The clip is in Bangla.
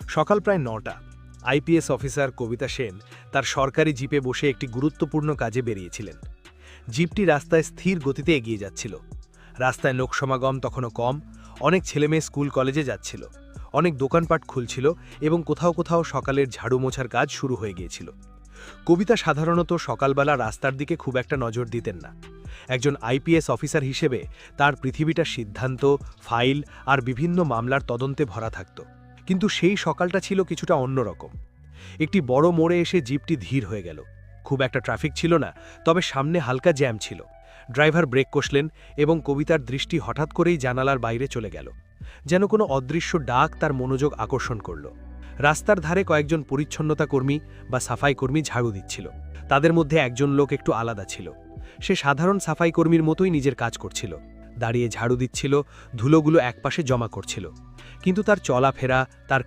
সকাল প্রায় ৯টা। আইপিএস অফিসার কবিতা সেন তার সরকারি জিপে বসে একটি গুরুত্বপূর্ণ কাজে বেরিয়েছিলেন। জিপটি রাস্তায় স্থির গতিতে এগিয়ে যাচ্ছিল। রাস্তায় লোকসমাগম তখনও কম, অনেক ছেলেমেয়ে স্কুল কলেজে যাচ্ছিল, অনেক দোকানপাট খুলছিল এবং কোথাও কোথাও সকালের ঝাড়ু মোছার কাজ শুরু হয়ে গিয়েছিল। কবিতা সাধারণত সকালবেলা রাস্তার দিকে খুব একটা নজর দিতেন না। একজন আইপিএস অফিসার হিসেবে তার পৃথিবীটা সিদ্ধান্ত, ফাইল আর বিভিন্ন মামলার তদন্তে ভরা থাকত। কিন্তু সেই সকালটা ছিল কিছুটা অন্যরকম। একটি বড় মোড়ে এসে জিপটি ধীর হয়ে গেল। খুব একটা ট্রাফিক ছিল না, তবে সামনে হালকা জ্যাম ছিল। ড্রাইভার ব্রেক কষলেন এবং কবিতার দৃষ্টি হঠাৎ করেই জানালার বাইরে চলে গেল। যেন কোনো অদৃশ্য ডাক তার মনোযোগ আকর্ষণ করল। রাস্তার ধারে কয়েকজন পরিচ্ছন্নতা কর্মী বা সাফাই কর্মী ঝাড়ু দিচ্ছিল। তাদের মধ্যে একজন লোক একটু আলাদা ছিল। সে সাধারণ সাফাই কর্মীর মতোই নিজের কাজ করছিল, দাঁড়িয়ে ঝাড়ু দিচ্ছিল, ধুলোগুলো একপাশে জমা করছিল। কিন্তু তার চলাফেরা, তার